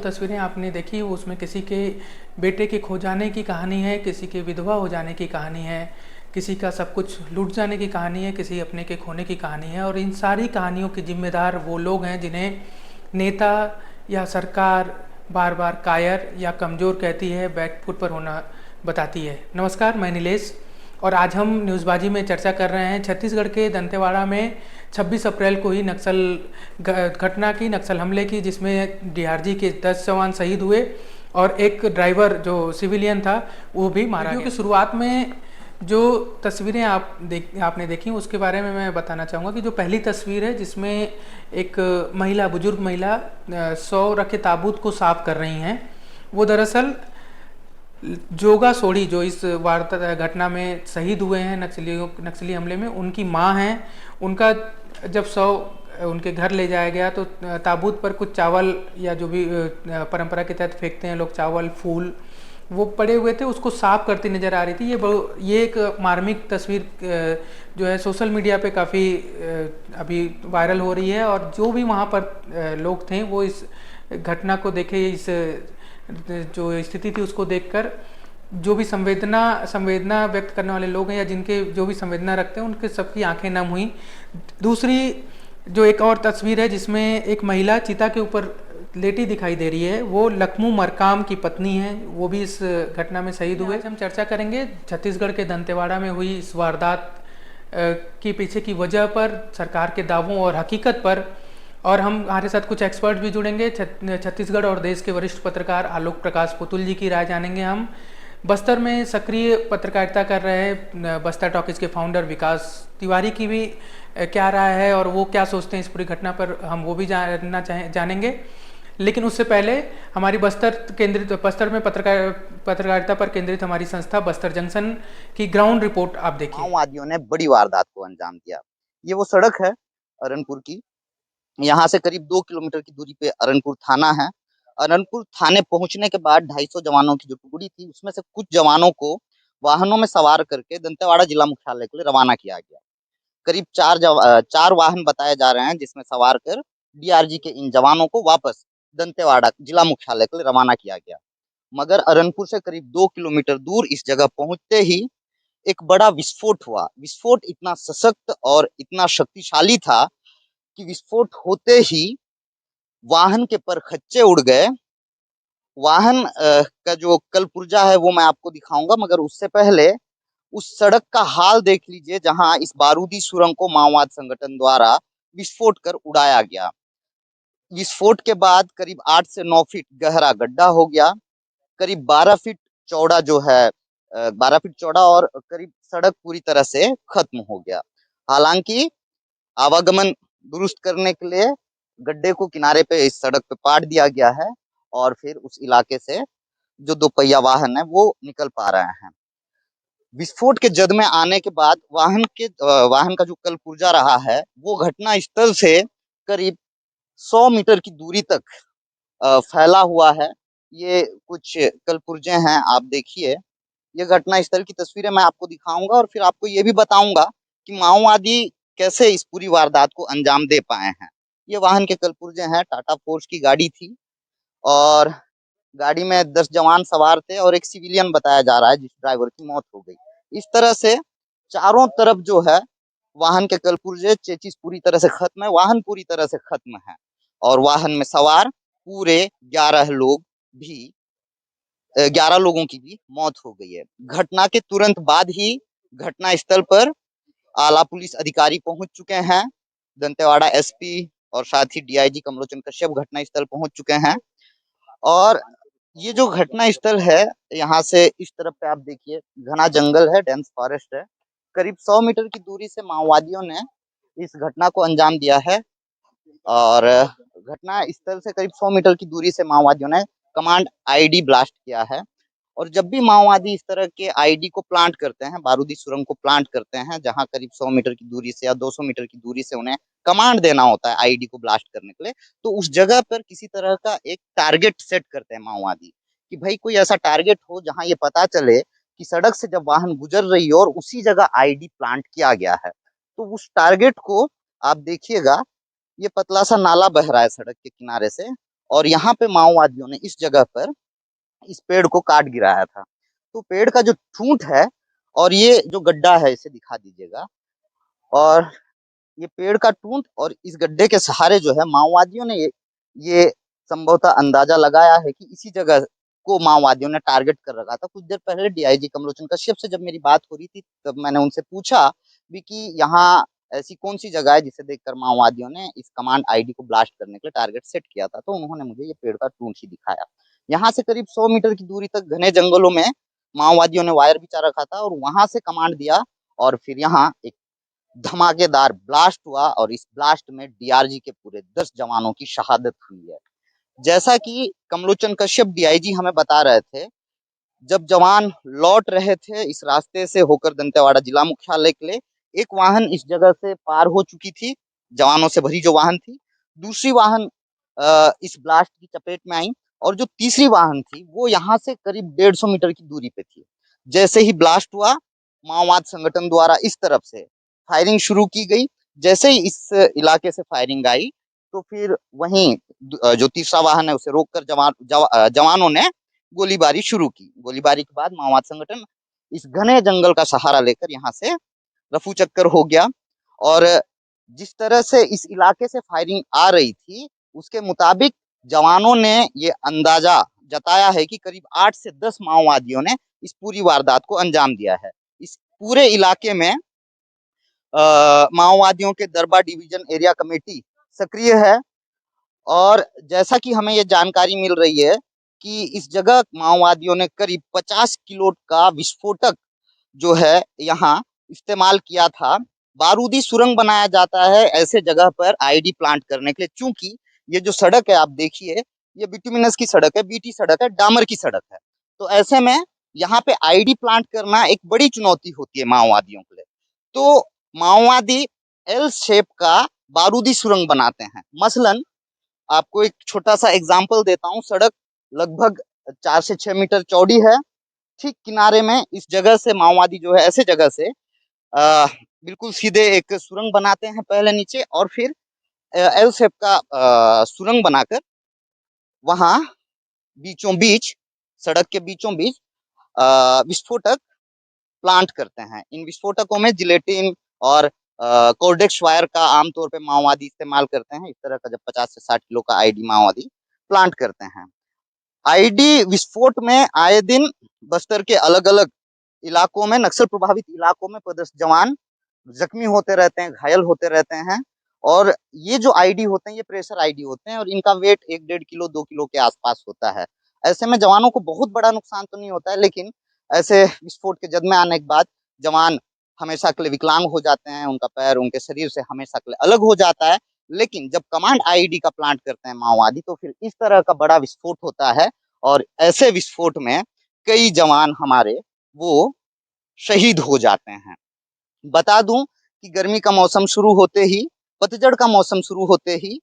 तस्वीरें आपने देखी उसमें किसी के बेटे के खो जाने की कहानी है, किसी के विधवा हो जाने की कहानी है, किसी का सब कुछ लूट जाने की कहानी है, किसी अपने के खोने की कहानी है। और इन सारी कहानियों के जिम्मेदार वो लोग हैं जिन्हें नेता या सरकार बार बार कायर या कमज़ोर कहती है, बैकफुट पर होना बताती है। नमस्कार, मैं नीलेश और आज हम न्यूज़बाजी में चर्चा कर रहे हैं छत्तीसगढ़ के दंतेवाड़ा में 26 अप्रैल को ही नक्सल घटना की, नक्सल हमले की, जिसमें डीआरजी के 10 जवान शहीद हुए और एक ड्राइवर जो सिविलियन था वो भी मारा गया। की शुरुआत में जो तस्वीरें आपने देखी उसके बारे में मैं बताना चाहूँगा कि जो पहली तस्वीर है जिसमें एक महिला, बुजुर्ग महिला 100 रखे ताबूत को साफ कर रही हैं, वो दरअसल जोगा सोढ़ी जो इस वारदात घटना में शहीद हुए हैं नक्सली हमले में, उनकी मां हैं। उनका जब शव उनके घर ले जाया गया तो ताबूत पर कुछ चावल या जो भी परंपरा के तहत फेंकते हैं लोग, चावल फूल, वो पड़े हुए थे, उसको साफ करती नज़र आ रही थी। ये एक मार्मिक तस्वीर जो है सोशल मीडिया पे काफ़ी अभी वायरल हो रही है। और जो भी वहाँ पर लोग थे वो इस घटना को देखे, इस जो स्थिति थी उसको देखकर जो भी संवेदना व्यक्त करने वाले लोग हैं या जिनके जो भी संवेदना रखते हैं उनके सबकी आंखें नम हुई। दूसरी जो एक और तस्वीर है जिसमें एक महिला चिता के ऊपर लेटी दिखाई दे रही है, वो लखमू मरकाम की पत्नी है, वो भी इस घटना में शहीद हुए। हम चर्चा करेंगे छत्तीसगढ़ के दंतेवाड़ा में हुई इस वारदात की पीछे की वजह पर, सरकार के दावों और हकीकत पर। और हमारे साथ कुछ एक्सपर्ट भी जुड़ेंगे, छत्तीसगढ़ और देश के वरिष्ठ पत्रकार आलोक प्रकाश पुतुल जी की राय जानेंगे हम। बस्तर में सक्रिय पत्रकारिता कर रहे हैं बस्तर टॉकीज के फाउंडर विकास तिवारी की भी क्या राय है और वो क्या सोचते हैं इस पूरी घटना पर, हम वो भी जानेंगे। लेकिन उससे पहले हमारी बस्तर में पत्रकारिता पर केंद्रित हमारी संस्था बस्तर जंक्शन की ग्राउंड रिपोर्ट आप देखिए। माओवादियों ने बड़ी वारदात को अंजाम दिया। ये वो सड़क है अरनपुर की, यहाँ से करीब 2 किलोमीटर की दूरी पे अरनपुर थाना है। अरनपुर थाने पहुंचने के बाद 250 जवानों की जो टुकड़ी थी उसमें से कुछ जवानों को वाहनों में सवार करके दंतेवाड़ा जिला मुख्यालय के लिए रवाना किया गया। करीब 4 वाहन बताए जा रहे हैं जिसमें सवार कर डीआरजी के इन जवानों को वापस दंतेवाड़ा जिला मुख्यालय के लिए रवाना किया गया। मगर अरनपुर से करीब 2 किलोमीटर दूर इस जगह पहुंचते ही एक बड़ा विस्फोट हुआ। विस्फोट इतना सशक्त और इतना शक्तिशाली था कि विस्फोट होते ही वाहन के परखच्चे उड़ गए। वाहन का जो कल पुर्जा है वो मैं आपको दिखाऊंगा, मगर उससे पहले उस सड़क का हाल देख लीजिए जहां इस बारूदी सुरंग को माओवाद संगठन द्वारा विस्फोट कर उड़ाया गया। विस्फोट के बाद करीब 8 से 9 फीट गहरा गड्ढा हो गया। करीब 12 फीट चौड़ा जो है 12 फीट चौड़ा, और करीब सड़क पूरी तरह से खत्म हो गया। हालांकि आवागमन दुरुस्त करने के लिए गड्ढे को किनारे पे इस सड़क पे पाट दिया गया है और फिर उस इलाके से जो 2 पहिया वाहन है वो निकल पा रहे हैं। विस्फोट के जद में आने के बाद वाहन का जो कल पुर्जा रहा है वो घटना स्थल से करीब 100 मीटर की दूरी तक फैला हुआ है। ये कुछ कल पुर्जे हैं, आप देखिए। ये घटना स्थल की तस्वीरें मैं आपको दिखाऊंगा और फिर आपको ये भी बताऊंगा कि माओवादी कैसे इस पूरी वारदात को अंजाम दे पाए हैं। ये वाहन के कल पुर्जे हैं, टाटा फोर्स की गाड़ी थी और गाड़ी में 10 जवान सवार थे और एक सिविलियन बताया जा रहा है जिस ड्राइवर की मौत हो गई। इस तरह से चारों तरफ जो है वाहन के कल पुर्जे, चेचिस पूरी तरह से खत्म है, वाहन पूरी तरह से खत्म है और वाहन में सवार पूरे 11 लोगों की भी मौत हो गई है। घटना के तुरंत बाद ही घटना स्थल पर आला पुलिस अधिकारी पहुंच चुके हैं। दंतेवाड़ा एसपी और साथ ही डीआईजी कमलोचन कश्यप घटना स्थल पहुंच चुके हैं। और ये जो घटना स्थल है, यहाँ से इस तरफ पे आप देखिए घना जंगल है, डेंस फॉरेस्ट है। करीब 100 मीटर की दूरी से माओवादियों ने इस घटना को अंजाम दिया है और घटना स्थल से करीब 100 मीटर की दूरी से माओवादियों ने कमांड आईडी ब्लास्ट किया है। और जब भी माओवादी इस तरह के आईडी को प्लांट करते हैं, बारूदी सुरंग को प्लांट करते हैं, जहां करीब 100 मीटर की दूरी से या 200 मीटर की दूरी से उन्हें कमांड देना होता है आईडी को ब्लास्ट करने के लिए, तो उस जगह पर किसी तरह का एक टारगेट सेट करते हैं माओवादी कि भाई कोई ऐसा टारगेट हो जहां ये पता चले कि सड़क से जब वाहन गुजर रही हो और उसी जगह आईडी प्लांट किया गया है। तो उस टारगेट को आप देखिएगा, ये पतला सा नाला बह रहा है सड़क के किनारे से और यहाँ पे माओवादियों ने इस जगह पर इस पेड़ को काट गिराया था। तो पेड़ का जो ठूंठ है और ये जो गड्ढा है इसे दिखा दीजिएगा, और ये पेड़ का टूट और इस गड्ढे के सहारे जो है माओवादियों ने ये संभवतः अंदाजा लगाया है कि इसी जगह को माओवादियों ने टारगेट कर रखा था। कुछ देर पहले डीआईजी कमलोचन कश्यप से जब मेरी बात हो रही थी तब मैंने उनसे पूछा भी कि यहाँ ऐसी कौन सी जगह है जिसे देखकर माओवादियों ने इस कमांड आईडी को ब्लास्ट करने के लिए टारगेट सेट किया था, तो उन्होंने मुझे ये पेड़ का टूट ही दिखाया। यहाँ से करीब 100 मीटर की दूरी तक घने जंगलों में माओवादियों ने वायर बिछा रखा था और वहां से कमांड दिया और फिर यहाँ एक धमाकेदार ब्लास्ट हुआ और इस ब्लास्ट में डीआरजी के पूरे 10 जवानों की शहादत हुई है। जैसा कि कमलोचन कश्यप डीआईजी हमें बता रहे थे, जब जवान लौट रहे थे इस रास्ते से होकर दंतेवाड़ा जिला मुख्यालय के लिए, एक वाहन इस जगह से पार हो चुकी थी, जवानों से भरी जो वाहन थी। दूसरी वाहन इस ब्लास्ट की चपेट में आई और जो तीसरी वाहन थी वो यहाँ से करीब 150 मीटर की दूरी पे थी। जैसे ही ब्लास्ट हुआ, माओवाद संगठन द्वारा इस तरफ से फायरिंग शुरू की गई। जैसे ही इस इलाके से फायरिंग आई तो फिर वहीं जो तीसरा वाहन है उसे रोककर जवानों ने गोलीबारी शुरू की। गोलीबारी के बाद माओवाद संगठन इस घने जंगल का सहारा लेकर यहाँ से रफू चक्कर हो गया और जिस तरह से इस इलाके से फायरिंग आ रही थी उसके मुताबिक जवानों ने ये अंदाजा जताया है कि करीब 8 से 10 माओवादियों ने इस पूरी वारदात को अंजाम दिया है। इस पूरे इलाके में माओवादियों के दरबा डिवीजन एरिया कमेटी सक्रिय है और जैसा कि हमें ये जानकारी मिल रही है कि इस जगह माओवादियों ने करीब 50 किलो का विस्फोटक जो है यहाँ इस्तेमाल किया था। बारूदी सुरंग बनाया जाता है ऐसे जगह पर आईडी प्लांट करने के लिए, चूंकि ये जो सड़क है आप देखिए ये बिटुमिनस की सड़क है, बीटी सड़क है, डामर की सड़क है। तो ऐसे में यहाँ पे आईडी प्लांट करना एक बड़ी चुनौती होती है माओवादियों के लिए। तो माओवादी एल शेप का बारूदी सुरंग बनाते हैं। मसलन आपको एक छोटा सा एग्जाम्पल देता हूँ, सड़क लगभग 4 से 6 मीटर चौड़ी है। ठीक किनारे में इस जगह से माओवादी जो है ऐसे जगह से बिल्कुल सीधे एक सुरंग बनाते हैं पहले नीचे और फिर एल शेप का सुरंग बनाकर वहां बीचों बीच सड़क के बीचों बीच विस्फोटक प्लांट करते हैं। इन विस्फोटकों में जिलेटिन और कोर्डेक्स वायर का आमतौर पे माओवादी इस्तेमाल करते हैं। इस तरह का जब 50 से 60 किलो का आईडी माओवादी प्लांट करते हैं। आईडी विस्फोट में आए दिन बस्तर के अलग अलग इलाकों में, नक्सल प्रभावित इलाकों में पदस्थ जवान जख्मी होते रहते हैं, घायल होते रहते हैं। और ये जो आईडी होते हैं ये प्रेशर आईडी होते हैं और इनका वेट 1-1.5 किलो 2 किलो के आसपास होता है। ऐसे में जवानों को बहुत बड़ा नुकसान तो नहीं होता है, लेकिन ऐसे विस्फोट के जद में आने के बाद जवान हमेशा के लिए विकलांग हो जाते हैं, उनका पैर उनके शरीर से हमेशा के लिए अलग हो जाता है। लेकिन जब कमांड आईडी का प्लांट करते हैं माओवादी तो फिर इस तरह का बड़ा विस्फोट होता है और ऐसे विस्फोट में कई जवान हमारे वो शहीद हो जाते हैं। बता दूं कि गर्मी का मौसम शुरू होते ही, पतझड़ का मौसम शुरू होते ही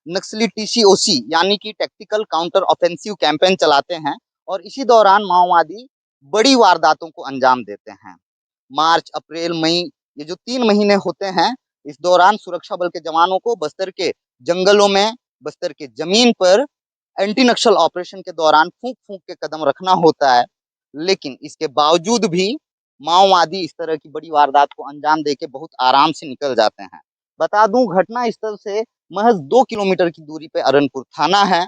नक्सली टीसीओसी यानी कि टैक्टिकल काउंटर ऑफेंसिव कैंपेन चलाते हैं और इसी दौरान माओवादी बड़ी वारदातों को अंजाम देते हैं। मार्च, अप्रैल, मई ये जो 3 महीने होते हैं, इस दौरान सुरक्षा बल के जवानों को बस्तर के जंगलों में, बस्तर के जमीन पर एंटी नक्सल ऑपरेशन के दौरान फूंक फूंक के कदम रखना होता है। लेकिन इसके बावजूद भी माओवादी इस तरह की बड़ी वारदात को अंजाम देके बहुत आराम से निकल जाते हैं। बता दूं घटना स्थल से महज 2 किलोमीटर की दूरी पे अरनपुर थाना है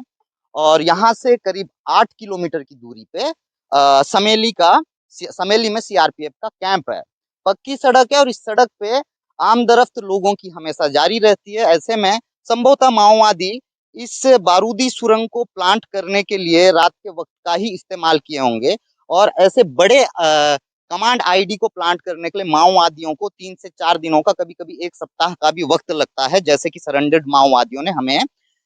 और यहाँ से करीब 8 किलोमीटर की दूरी पे समेली में सीआरपीएफ का कैंप है। पक्की सड़क है और इस सड़क पे आमदरफ्त लोगों की हमेशा जारी रहती है। ऐसे में संभवतः माओवादी इस बारूदी सुरंग को प्लांट करने के लिए रात के वक्त का ही इस्तेमाल किए होंगे और ऐसे बड़े कमांड आईडी को प्लांट करने के लिए माओवादियों को 3 से 4 दिनों का, कभी कभी 1 सप्ताह का भी वक्त लगता है। जैसे कि सरेंडर्ड माओवादियों ने हमें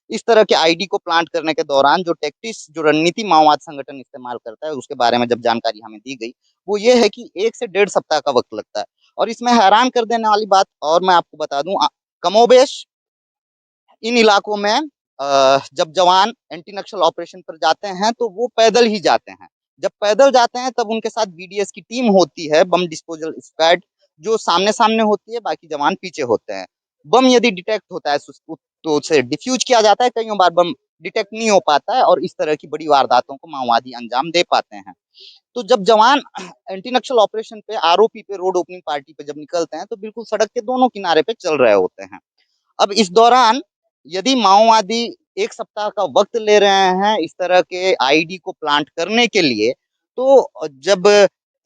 इस तरह के आईडी को प्लांट करने के दौरान जो टैक्टिक्स, जो रणनीति माओवाद संगठन इस्तेमाल करता है उसके बारे में जब जानकारी हमें दी गई वो ये है कि 1 से 1.5 सप्ताह का वक्त लगता है। और इसमें हैरान कर देने वाली बात और मैं आपको बता दूं, कमोबेश इन इलाकों में जब जवान एंटी नक्सल ऑपरेशन पर जाते हैं तो वो पैदल ही जाते हैं। जब पैदल जाते हैं तब उनके साथ बीडीएस की टीम होती है, बम डिस्पोजल स्क्वाड, जो सामने सामने होती है, बाकी जवान पीछे होते हैं। बम यदि डिटेक्ट होता है तो उसे डिफ्यूज किया जाता है। कई बार बम डिटेक्ट नहीं हो पाता है और इस तरह की बड़ी वारदातों को माओवादी अंजाम दे पाते हैं। तो जब जवान एंटी नक्सल ऑपरेशन पे, आरओपी पे, रोड ओपनिंग पार्टी पे जब निकलते हैं तो बिल्कुल सड़क के दोनों किनारे पे चल रहे होते हैं। अब इस दौरान यदि माओवादी 1 सप्ताह का वक्त ले रहे हैं इस तरह के आईडी को प्लांट करने के लिए, तो जब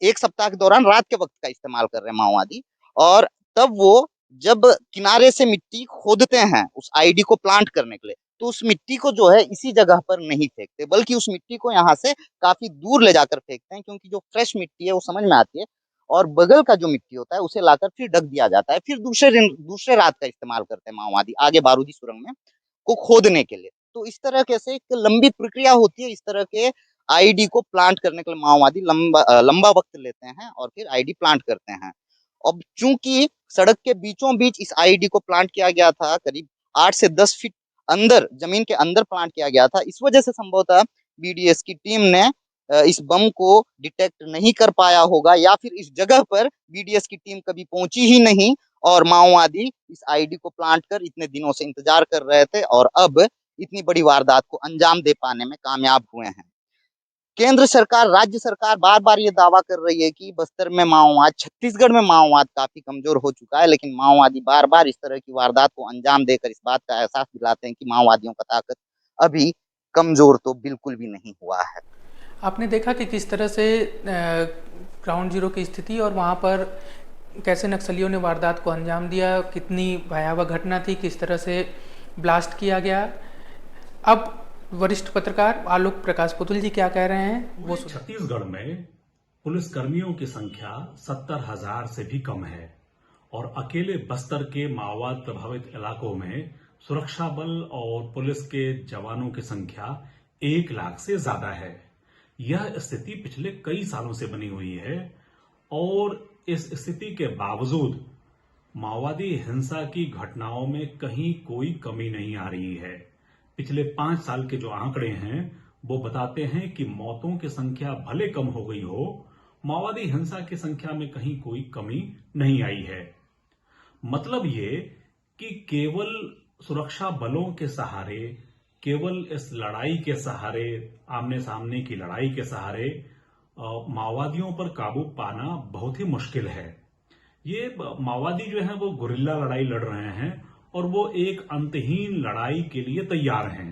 1 सप्ताह के दौरान रात के वक्त का इस्तेमाल कर रहे हैं माओवादी, और तब वो जब किनारे से मिट्टी खोदते हैं उस आईडी को प्लांट करने के लिए, तो उस मिट्टी को जो है इसी जगह पर नहीं फेंकते, बल्कि उस मिट्टी को यहाँ से काफी दूर ले जाकर फेंकते हैं, क्योंकि जो फ्रेश मिट्टी है वो समझ में आती है, और बगल का जो मिट्टी होता है उसे लाकर फिर ढक दिया जाता है। फिर दूसरे रात का इस्तेमाल करते हैं माओवादी आगे बारूदी सुरंग में को खोदने के लिए। तो इस तरह कैसे एक लंबी प्रक्रिया होती है, इस तरह के आईडी को प्लांट करने के लिए माओवादी लंबा वक्त लेते हैं और फिर आईडी प्लांट करते हैं। अब चूंकि सड़क के बीचों बीच इस आईडी को प्लांट किया गया था, करीब 8 से 10 फीट अंदर, जमीन के अंदर प्लांट किया गया था, इस वजह से संभवतः बीडीएस की टीम ने इस बम को डिटेक्ट नहीं कर पाया होगा, या फिर इस जगह पर बीडीएस की टीम कभी पहुंची ही नहीं और माओवादी इस आईडी को प्लांट कर इतने दिनों से इंतजार कर रहे थे और अब इतनी बड़ी वारदात को अंजाम दे पाने में कामयाब हुए हैं। केंद्र सरकार, राज्य सरकार बार बार ये दावा कर रही है कि बस्तर में माओवाद, छत्तीसगढ़ में माओवाद काफी कमजोर हो चुका है, लेकिन माओवादी बार बार इस तरह की वारदात को अंजाम देकर इस बात का एहसास दिलाते हैं कि माओवादियों का ताकत अभी कमजोर तो बिल्कुल भी नहीं हुआ है। आपने देखा कि किस तरह से ग्राउंड जीरो की स्थिति और वहाँ पर कैसे नक्सलियों ने वारदात को अंजाम दिया, कितनी भयावह घटना थी, किस तरह से ब्लास्ट किया गया। अब वरिष्ठ पत्रकार आलोक प्रकाश पुतुल जी क्या कह रहे हैं वो सुनिए। छत्तीसगढ़ में पुलिस कर्मियों की संख्या 70,000 से भी कम है और अकेले बस्तर के माओवाद प्रभावित इलाकों में सुरक्षा बल और पुलिस के जवानों की संख्या 1 लाख से ज्यादा है। यह स्थिति पिछले कई सालों से बनी हुई है और इस स्थिति के बावजूद माओवादी हिंसा की घटनाओं में कहीं कोई कमी नहीं आ रही है। पिछले 5 साल के जो आंकड़े हैं वो बताते हैं कि मौतों की संख्या भले कम हो गई हो, माओवादी हिंसा की संख्या में कहीं कोई कमी नहीं आई है। मतलब ये कि केवल सुरक्षा बलों के सहारे, केवल इस लड़ाई के सहारे, आमने सामने की लड़ाई के सहारे माओवादियों पर काबू पाना बहुत ही मुश्किल है। ये माओवादी जो है वो गुरिल्ला लड़ाई लड़ रहे हैं और वो एक अंतहीन लड़ाई के लिए तैयार हैं।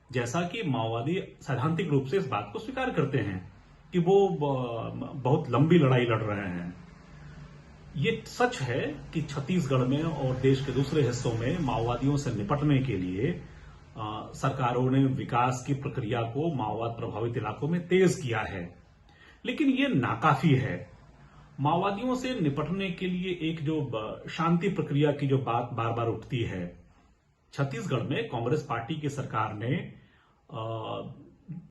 जैसा कि माओवादी सैद्धांतिक रूप से इस बात को स्वीकार करते हैं कि वो बहुत लंबी लड़ाई लड़ रहे हैं। ये सच है कि छत्तीसगढ़ में और देश के दूसरे हिस्सों में माओवादियों से निपटने के लिए सरकारों ने विकास की प्रक्रिया को माओवाद प्रभावित इलाकों में तेज किया है, लेकिन ये नाकाफी है। माओवादियों से निपटने के लिए एक जो शांति प्रक्रिया की जो बात बार बार उठती है, छत्तीसगढ़ में कांग्रेस पार्टी की सरकार ने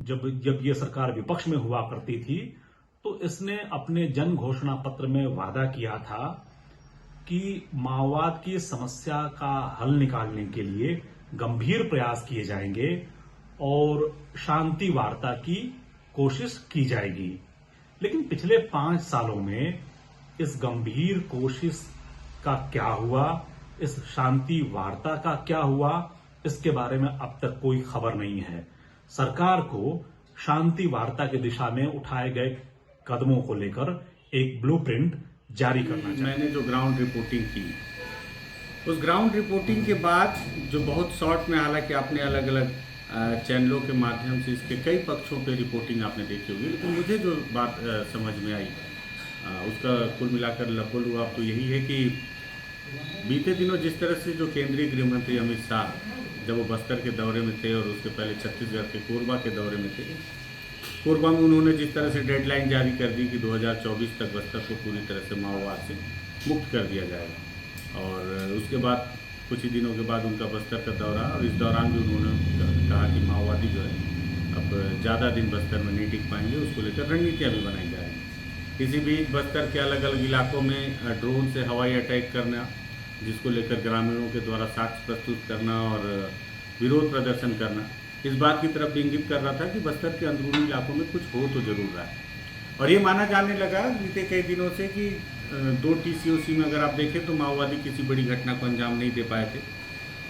जब ये सरकार विपक्ष में हुआ करती थी तो इसने अपने जन घोषणा पत्र में वादा किया था कि माओवाद की समस्या का हल निकालने के लिए गंभीर प्रयास किए जाएंगे और शांति वार्ता की कोशिश की जाएगी। लेकिन पिछले 5 सालों में इस गंभीर कोशिश का क्या हुआ, इस शांति वार्ता का क्या हुआ, इसके बारे में अब तक कोई खबर नहीं है। सरकार को शांति वार्ता की दिशा में उठाए गए कदमों को लेकर एक ब्लूप्रिंट जारी करना चाहिए। मैंने जो ग्राउंड रिपोर्टिंग की, उस ग्राउंड रिपोर्टिंग के बाद जो बहुत शॉर्ट में, हालांकि आपने अलग अलग चैनलों के माध्यम से इसके कई पक्षों पे रिपोर्टिंग आपने देखी होगी, लेकिन मुझे जो बात समझ में आई उसका कुल मिलाकर लफुल हुआ तो यही है कि बीते दिनों जिस तरह से जो केंद्रीय गृह मंत्री अमित शाह जब वो बस्तर के दौरे में थे और उसके पहले छत्तीसगढ़ के कोरबा के दौरे में थे, कोरबा में उन्होंने जिस तरह से डेडलाइन जारी कर दी कि 2024 तक बस्तर को पूरी तरह से माओवाद से मुक्त कर दिया जाएगा, और उसके बाद कुछ ही दिनों के बाद उनका बस्तर का दौरा, और इस दौरान भी उन्होंने कहा कि माओवादी जो है अब ज़्यादा दिन बस्तर में नहीं टिक पाएंगे, उसको लेकर रणनीतियाँ भी बनाई जा रही हैं। इसी बीच बस्तर के अलग अलग इलाकों में ड्रोन से हवाई अटैक करना, जिसको लेकर ग्रामीणों के द्वारा साक्ष्य प्रस्तुत करना और विरोध प्रदर्शन करना, इस बात की तरफ इंगित कर रहा था कि बस्तर के अंदरूनी इलाकों में कुछ हो तो जरूर रहा है। और ये माना जाने लगा बीते कई दिनों से कि 2 TCOC में अगर आप देखें तो माओवादी किसी बड़ी घटना को अंजाम नहीं दे पाए थे,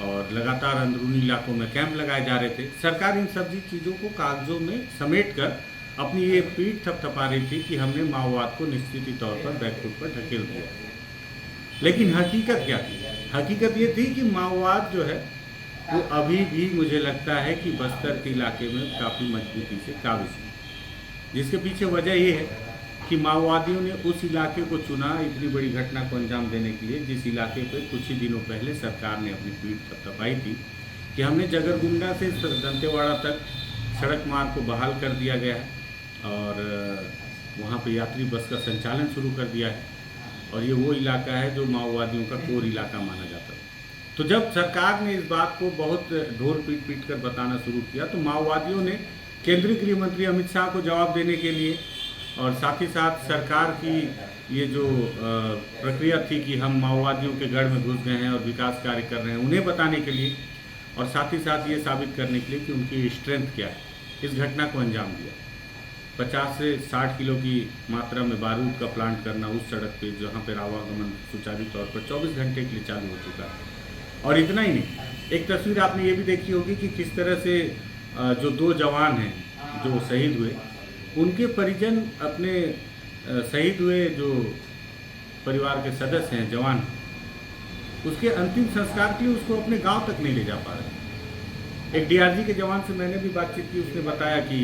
और लगातार अंदरूनी इलाकों में कैंप लगाए जा रहे थे। सरकार इन सभी चीज़ों को कागजों में समेट कर अपनी ये पीठ थपथपा रही थी कि हमने माओवाद को निश्चित ही तौर पर बैकफुट पर ढकेल दिया। लेकिन हकीकत क्या थी? हकीकत ये थी कि माओवाद जो है वो अभी भी मुझे लगता है कि बस्तर के इलाके में काफ़ी मजबूती से काबिज है, जिसके पीछे वजह ये है कि माओवादियों ने उस इलाके को चुना इतनी बड़ी घटना को अंजाम देने के लिए, जिस इलाके पर कुछ ही दिनों पहले सरकार ने अपनी पीठ थपथपाई थी कि हमने जगरगुंडा से दंतेवाड़ा तक सड़क मार्ग को बहाल कर दिया गया है और वहाँ पे यात्री बस का संचालन शुरू कर दिया है और ये वो इलाका है जो माओवादियों का कोर इलाका माना जाता है। तो जब सरकार ने इस बात को बहुत ढोर पीट कर बताना शुरू किया तो माओवादियों ने केंद्रीय गृह मंत्री अमित शाह को जवाब देने के लिए और साथ ही साथ सरकार की ये जो प्रक्रिया थी कि हम माओवादियों के गढ़ में घुस गए हैं और विकास कार्य कर रहे हैं, उन्हें बताने के लिए और साथ ही साथ ये साबित करने के लिए कि उनकी स्ट्रेंथ क्या है, इस घटना को अंजाम दिया। 50 से 60 किलो की मात्रा में बारूद का प्लांट करना उस सड़क पे जहाँ पर आवागमन सुचारू तौर पर 24 घंटे के लिए चालू हो चुका है। और इतना ही नहीं, एक तस्वीर आपने ये भी देखी होगी कि किस तरह से जो 2 जवान हैं जो शहीद हुए, उनके परिजन अपने शहीद हुए जो परिवार के सदस्य हैं, जवान, उसके अंतिम संस्कार के लिए उसको अपने गांव तक नहीं ले जा पा रहे। एक डीआरजी के जवान से मैंने भी बातचीत की, उसने बताया कि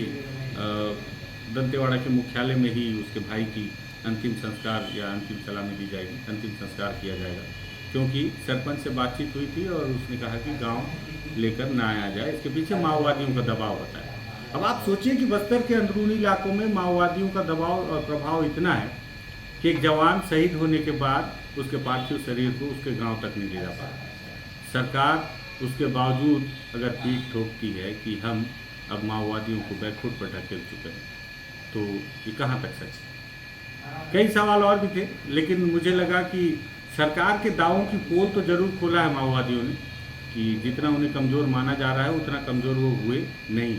दंतेवाड़ा के मुख्यालय में ही उसके भाई की अंतिम संस्कार या अंतिम सलामी दी जाएगी, अंतिम संस्कार किया जाएगा, क्योंकि सरपंच से बातचीत हुई थी और उसने कहा कि गांव लेकर ना आया जाए, इसके पीछे माओवादियों का दबाव होता है। अब आप सोचिए कि बस्तर के अंदरूनी इलाकों में माओवादियों का दबाव और प्रभाव इतना है कि एक जवान शहीद होने के बाद उसके पार्थिव शरीर को उसके गांव तक नहीं ले जा पा रही। सरकार उसके बावजूद अगर पीठ ठोकती है कि हम अब माओवादियों को बैकफुट पर ढकेल चुके हैं, तो ये कहाँ तक सच है? कई सवाल और भी थे, लेकिन मुझे लगा कि सरकार के दावों की पोल तो जरूर खोला है माओवादियों ने कि जितना उन्हें कमज़ोर माना जा रहा है उतना कमज़ोर वो हुए नहीं।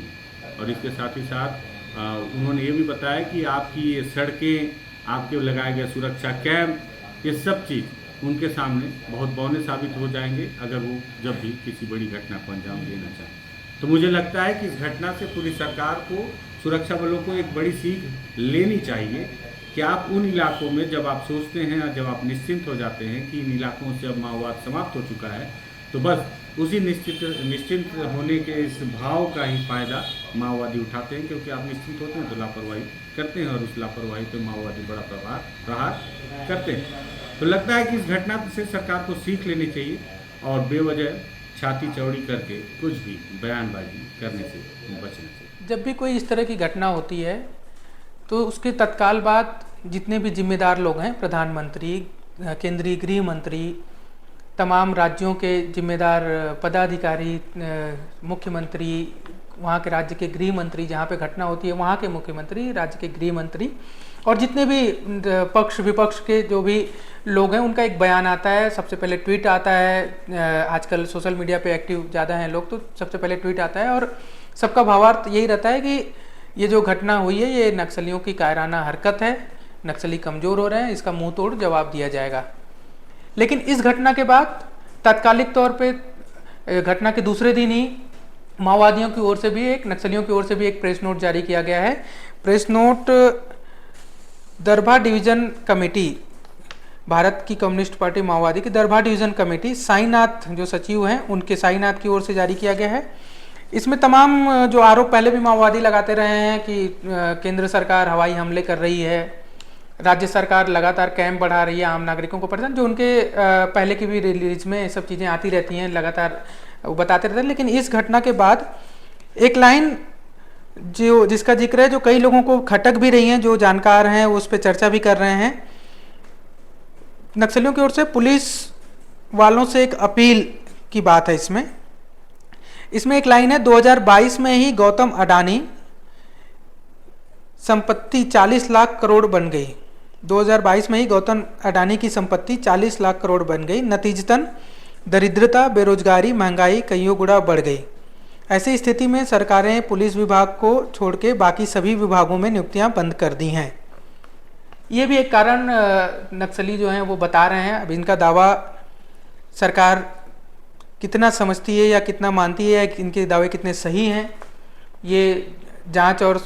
और इसके साथ ही साथ उन्होंने ये भी बताया कि आपकी ये सड़कें, आपके लगाए गए सुरक्षा कैंप, ये सब चीज़ उनके सामने बहुत बौने साबित हो जाएंगे अगर वो जब भी किसी बड़ी घटना को अंजाम देना चाहें। तो मुझे लगता है कि इस घटना से पूरी सरकार को, सुरक्षा बलों को एक बड़ी सीख लेनी चाहिए कि आप उन इलाकों में जब आप सोचते हैं और जब आप निश्चिंत हो जाते हैं कि इन इलाकों से अब माओवाद समाप्त हो चुका है, तो बस उसी निश्चिंत होने के इस भाव का ही फायदा माओवादी उठाते हैं, क्योंकि आप निश्चिंत होते हैं तो लापरवाही करते हैं और उस लापरवाही पे माओवादी बड़ा प्रहार करते हैं। तो लगता है कि इस घटना से सरकार को सीख लेनी चाहिए और बेवजह छाती चौड़ी करके कुछ भी बयानबाजी करने से बचना चाहिए। जब भी कोई इस तरह की घटना होती है तो उसके तत्काल बाद जितने भी जिम्मेदार लोग हैं, प्रधानमंत्री, केंद्रीय गृह मंत्री, तमाम राज्यों के जिम्मेदार पदाधिकारी, मुख्यमंत्री, वहाँ के राज्य के गृह मंत्री, जहाँ पे घटना होती है वहाँ के मुख्यमंत्री, राज्य के गृह मंत्री और जितने भी पक्ष विपक्ष के जो भी लोग हैं, उनका एक बयान आता है। सबसे पहले ट्वीट आता है, आजकल सोशल मीडिया पे एक्टिव ज़्यादा हैं लोग, तो सबसे पहले ट्वीट आता है और सबका भावार्थ यही रहता है कि ये जो घटना हुई है ये नक्सलियों की कायराना हरकत है, नक्सली कमज़ोर हो रहे हैं, इसका मुंह तोड़ जवाब दिया जाएगा। लेकिन इस घटना के बाद तात्कालिक तौर पे घटना के दूसरे दिन ही माओवादियों की ओर से भी नक्सलियों की ओर से भी एक प्रेस नोट जारी किया गया है। Press note Darbha division committee, Bharat की कम्युनिस्ट पार्टी माओवादी की दरभा डिवीज़न कमेटी, साईनाथ जो सचिव हैं उनके साईनाथ की ओर से जारी किया गया है। इसमें तमाम जो आरोप पहले भी माओवादी लगाते रहे हैं कि केंद्र सरकार हवाई हमले कर रही है, राज्य सरकार लगातार कैंप बढ़ा रही है आम नागरिकों को परेशान, जो उनके पहले की भी रिलीज में सब चीज़ें आती रहती हैं, लगातार वो बताते रहते हैं। लेकिन इस घटना के बाद एक लाइन जो जिसका जिक्र है, जो कई लोगों को खटक भी रही हैं, जो जानकार हैं उस पर चर्चा भी कर रहे हैं। नक्सलियों की ओर से पुलिस वालों से एक अपील की बात है इसमें एक लाइन है, 2022 में ही गौतम अडानी संपत्ति 40 लाख करोड़ बन गई। 2022 में ही गौतम अडानी की संपत्ति 40 लाख करोड़ बन गई। नतीजतन दरिद्रता, बेरोजगारी, महंगाई कईयों गुना बढ़ गई। ऐसी स्थिति में सरकारें पुलिस विभाग को छोड़ के बाकी सभी विभागों में नियुक्तियां बंद कर दी हैं। ये भी एक कारण नक्सली जो हैं वो बता रहे हैं। अब इनका दावा सरकार कितना समझती है या कितना मानती है, इनके दावे कितने सही हैं, ये जांच और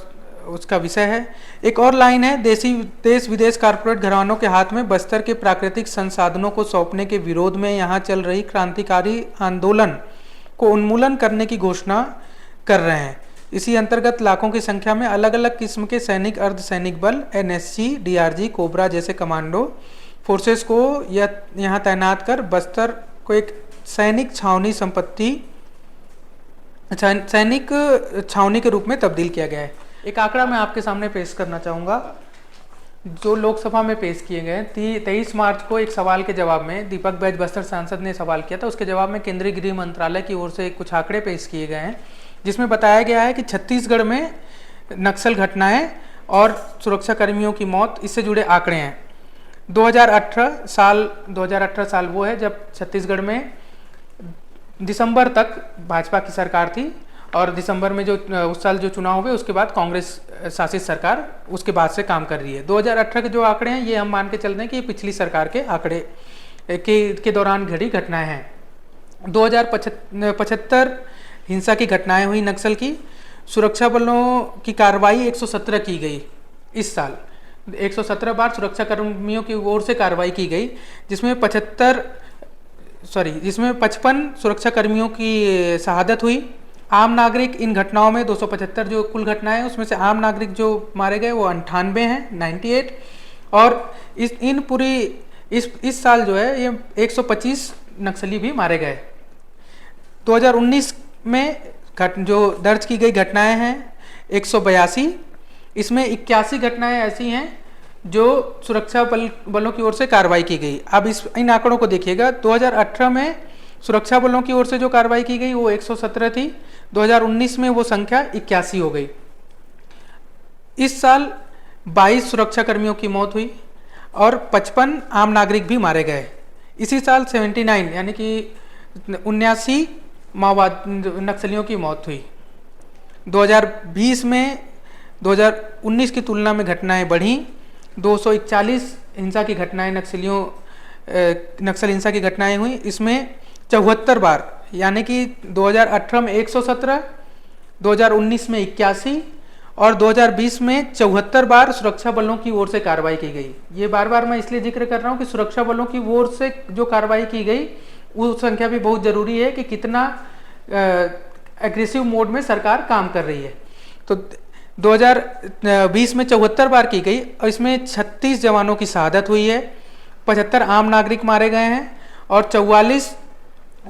उसका विषय है। एक और लाइन है, देश विदेश कारपोरेट घरानों के हाथ में बस्तर के प्राकृतिक संसाधनों को सौंपने के विरोध में यहाँ चल रही क्रांतिकारी आंदोलन को उन्मूलन करने की घोषणा कर रहे हैं। इसी अंतर्गत लाखों की संख्या में अलग अलग किस्म के सैनिक, अर्धसैनिक बल, एनएसजी, डीआरजी, कोबरा जैसे कमांडो फोर्सेस को यहाँ तैनात कर बस्तर को एक सैनिक छावनी के रूप में तब्दील किया गया है। एक आंकड़ा मैं आपके सामने पेश करना चाहूँगा जो लोकसभा में पेश किए गए। 23 मार्च को एक सवाल के जवाब में दीपक बैज बस्तर सांसद ने सवाल किया था, उसके जवाब में केंद्रीय गृह मंत्रालय की ओर से कुछ आंकड़े पेश किए गए हैं जिसमें बताया गया है कि छत्तीसगढ़ में नक्सल घटनाएं और सुरक्षा कर्मियों की मौत, इससे जुड़े आंकड़े हैं। 2018 साल वो है जब छत्तीसगढ़ में दिसंबर तक भाजपा की सरकार थी और दिसंबर में जो उस साल जो चुनाव हुए उसके बाद कांग्रेस शासित सरकार उसके बाद से काम कर रही है। 2018 के जो आंकड़े हैं ये हम मान के चलते हैं कि ये पिछली सरकार के आंकड़े के दौरान घड़ी घटनाएं हैं। 2075 हिंसा की घटनाएं हुई नक्सल की। सुरक्षा बलों की कार्रवाई 117 की गई इस साल। 117 बार सुरक्षा कर्मियों की ओर से कार्रवाई की गई जिसमें 55 सुरक्षा कर्मियों की शहादत हुई। आम नागरिक इन घटनाओं में 275 जो कुल घटनाएं हैं उसमें से आम नागरिक जो मारे गए वो 98 हैं, 98। और इस साल जो है ये 125 नक्सली भी मारे गए। 2019 में जो दर्ज की गई घटनाएं हैं 182, इसमें 81 घटनाएं ऐसी हैं जो सुरक्षा बलों की ओर से कार्रवाई की गई। अब इन आंकड़ों को देखिएगा। 2018 में सुरक्षा बलों की ओर से जो कार्रवाई की गई वो 117 थी, 2019 में वो संख्या 81 हो गई। इस साल 22 सुरक्षा कर्मियों की मौत हुई और 55 आम नागरिक भी मारे गए। इसी साल 79 यानी कि 79 नक्सलियों की मौत हुई। 2020 में 2019 की तुलना में घटनाएं बढ़ी। 241 हिंसा की घटनाएं नक्सल हिंसा की घटनाएं हुई। इसमें 74 बार यानी कि 2018 में 117, 2019 में 81 और 2020 में 74 बार सुरक्षा बलों की ओर से कार्रवाई की गई। ये बार बार मैं इसलिए जिक्र कर रहा हूँ कि सुरक्षा बलों की ओर से जो कार्रवाई की गई वो संख्या भी बहुत जरूरी है कि कितना एग्रेसिव मोड में सरकार काम कर रही है। तो 2020 में 74 बार की गई और इसमें 36 जवानों की शहादत हुई है, 75 आम नागरिक मारे गए हैं और 44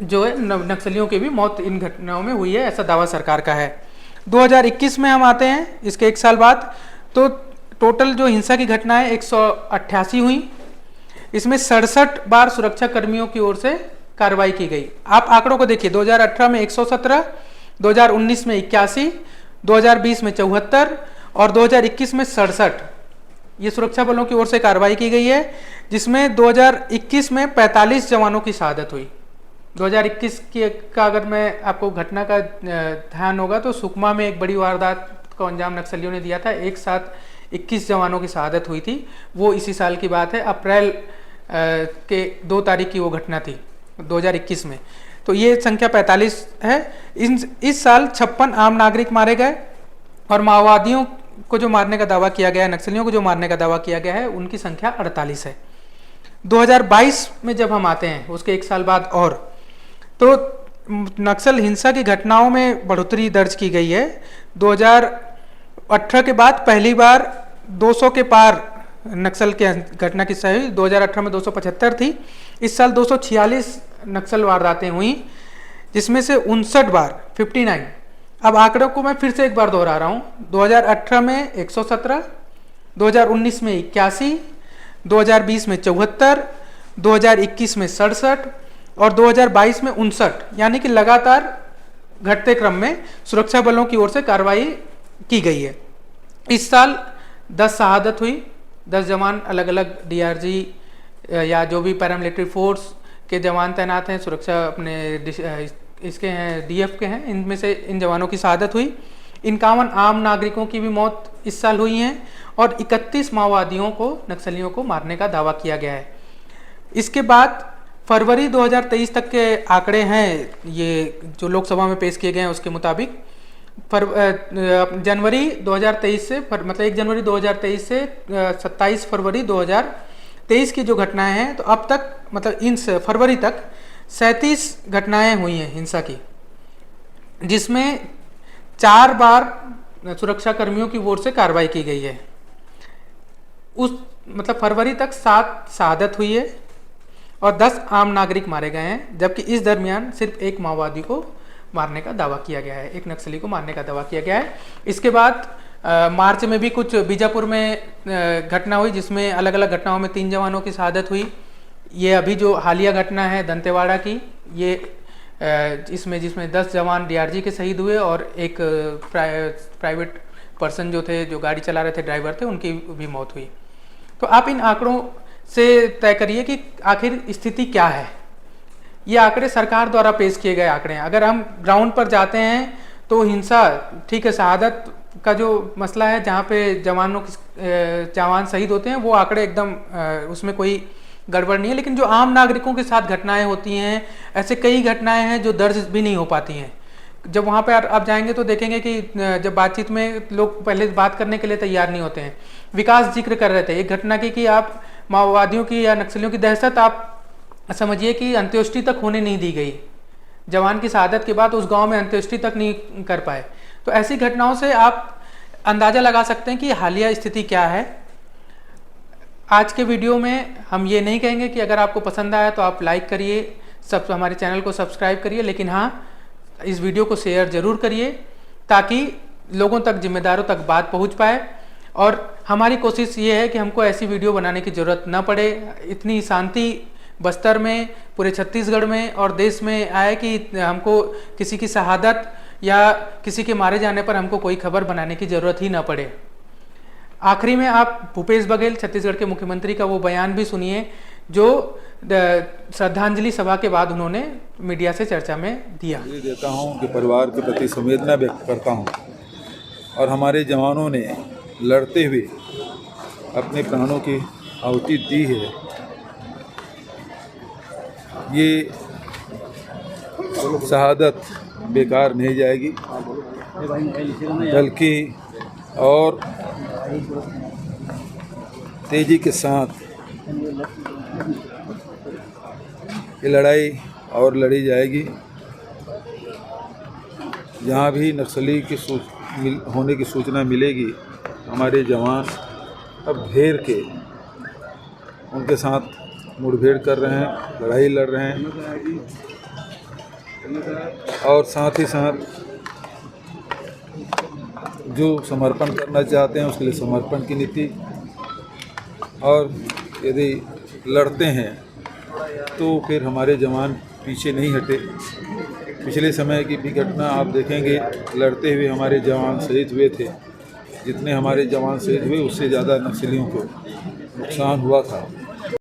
जो है नक्सलियों की भी मौत इन घटनाओं में हुई है, ऐसा दावा सरकार का है। 2021 में हम आते हैं इसके एक साल बाद, तो टोटल जो हिंसा की घटनाएं 188 हुई। इसमें 67 बार सुरक्षा कर्मियों की ओर से कार्रवाई की गई। आप आंकड़ों को देखिए, 2018 में 117, 2019 में 81, 2020 में 74 और 2021 में 67 ये सुरक्षा बलों की ओर से कार्रवाई की गई है, जिसमें 2021 में 45 जवानों की शहादत हुई। 2021 का अगर मैं आपको घटना का ध्यान होगा तो सुकमा में एक बड़ी वारदात का अंजाम नक्सलियों ने दिया था, एक साथ 21 जवानों की शहादत हुई थी। वो इसी साल की बात है, अप्रैल के 2 तारीख की वो घटना थी 2021 में। तो ये संख्या 45 है। इस साल 56 आम नागरिक मारे गए और माओवादियों को जो मारने का दावा किया गया है, नक्सलियों को जो मारने का दावा किया गया है, उनकी संख्या 48 है। 2022 में जब हम आते हैं उसके एक साल बाद और, तो नक्सल हिंसा की घटनाओं में बढ़ोतरी दर्ज की गई है। 2018 के बाद पहली बार 200 के पार नक्सल के घटना की सही। 2018 में 275 थी, इस साल 246 नक्सल वारदातें हुई, जिसमें से 59 बार 59। अब आंकड़ों को मैं फिर से एक बार दोहरा रहा हूँ। 2018 में 117, 2019 में 81, 2020 में 74, 2021 में 67 और 2022 में 59, यानी कि लगातार घटते क्रम में सुरक्षा बलों की ओर से कार्रवाई की गई है। इस साल 10 शहादत हुई, 10 जवान अलग अलग डीआरजी या जो भी पैरामिलिट्री फोर्स के जवान तैनात हैं, सुरक्षा अपने इसके हैं, डीएफ के हैं, इनमें से इन जवानों की शहादत हुई। 51 आम नागरिकों की भी मौत इस साल हुई हैं और 31 माओवादियों को, नक्सलियों को मारने का दावा किया गया है। इसके बाद फरवरी 2023 तक के आंकड़े हैं, ये जो लोकसभा में पेश किए गए हैं उसके मुताबिक जनवरी 2023 से मतलब 1 जनवरी 2023 से 27 फरवरी 2023 की जो घटनाएं हैं, तो अब तक मतलब इन फरवरी तक 37 घटनाएं हुई हैं हिंसा की, जिसमें 4 बार सुरक्षा कर्मियों की ओर से कार्रवाई की गई है। उस मतलब फरवरी तक 7 शहादत हुई है और 10 आम नागरिक मारे गए हैं, जबकि इस दरमियान सिर्फ एक माओवादी को मारने का दावा किया गया है, एक नक्सली को मारने का दावा किया गया है। इसके बाद मार्च में भी कुछ बीजापुर में घटना हुई, जिसमें अलग अलग घटनाओं में 3 जवानों की शहादत हुई। ये अभी जो हालिया घटना है दंतेवाड़ा की, ये जिसमें 10 जवान डीआरजी के शहीद हुए और एक प्राइवेट पर्सन जो थे, जो गाड़ी चला रहे थे, ड्राइवर थे, उनकी भी मौत हुई। तो आप इन आंकड़ों से तय करिए कि आखिर स्थिति क्या है। ये आंकड़े सरकार द्वारा पेश किए गए आंकड़े हैं। अगर हम ग्राउंड पर जाते हैं तो हिंसा, ठीक है, शहादत का जो मसला है, जहाँ पे जवान शहीद होते हैं, वो आंकड़े एकदम उसमें कोई गड़बड़ नहीं है। लेकिन जो आम नागरिकों के साथ घटनाएं होती हैं, ऐसे कई घटनाएं हैं जो दर्ज भी नहीं हो पाती हैं। जब वहाँ पे आप जाएंगे तो देखेंगे कि जब बातचीत में लोग पहले बात करने के लिए तैयार नहीं होते हैं। विकास जिक्र कर रहे थे एक घटना की कि आप माओवादियों की या नक्सलियों की दहशत आप समझिए कि अंत्येष्टि तक होने नहीं दी गई। जवान की शहादत के बाद उस गांव में अंत्येष्टि तक नहीं कर पाए। तो ऐसी घटनाओं से आप अंदाज़ा लगा सकते हैं कि हालिया स्थिति क्या है। आज के वीडियो में हम ये नहीं कहेंगे कि अगर आपको पसंद आया तो आप लाइक करिए, हमारे चैनल को सब्सक्राइब करिए, लेकिन हाँ, इस वीडियो को शेयर ज़रूर करिए ताकि लोगों तक, जिम्मेदारों तक बात पहुँच पाए। और हमारी कोशिश ये है कि हमको ऐसी वीडियो बनाने की ज़रूरत न पड़े। इतनी शांति बस्तर में, पूरे छत्तीसगढ़ में और देश में आए कि हमको किसी की शहादत या किसी के मारे जाने पर हमको कोई खबर बनाने की ज़रूरत ही ना पड़े। आखिरी में आप भूपेश बघेल, छत्तीसगढ़ के मुख्यमंत्री, का वो बयान भी सुनिए जो श्रद्धांजलि सभा के बाद उन्होंने मीडिया से चर्चा में दिया। ये देता हूँ कि परिवार के प्रति संवेदना व्यक्त करता हूँ और हमारे जवानों ने लड़ते हुए अपने प्राणों की आहुति दी है। ये शहादत बेकार नहीं जाएगी, बल्कि और तेजी के साथ ये लड़ाई और लड़ी जाएगी। जहाँ भी नक्सली की होने की सूचना मिलेगी, हमारे जवान अब घेर के उनके साथ मुठभेड़ कर रहे हैं, लड़ाई लड़ रहे हैं और साथ ही साथ जो समर्पण करना चाहते हैं उसके लिए समर्पण की नीति। और यदि लड़ते हैं तो फिर हमारे जवान पीछे नहीं हटे। पिछले समय की भी घटना आप देखेंगे, लड़ते हुए हमारे जवान शहीद हुए थे। जितने हमारे जवान शहीद हुए उससे ज़्यादा नक्सलियों को नुकसान हुआ था।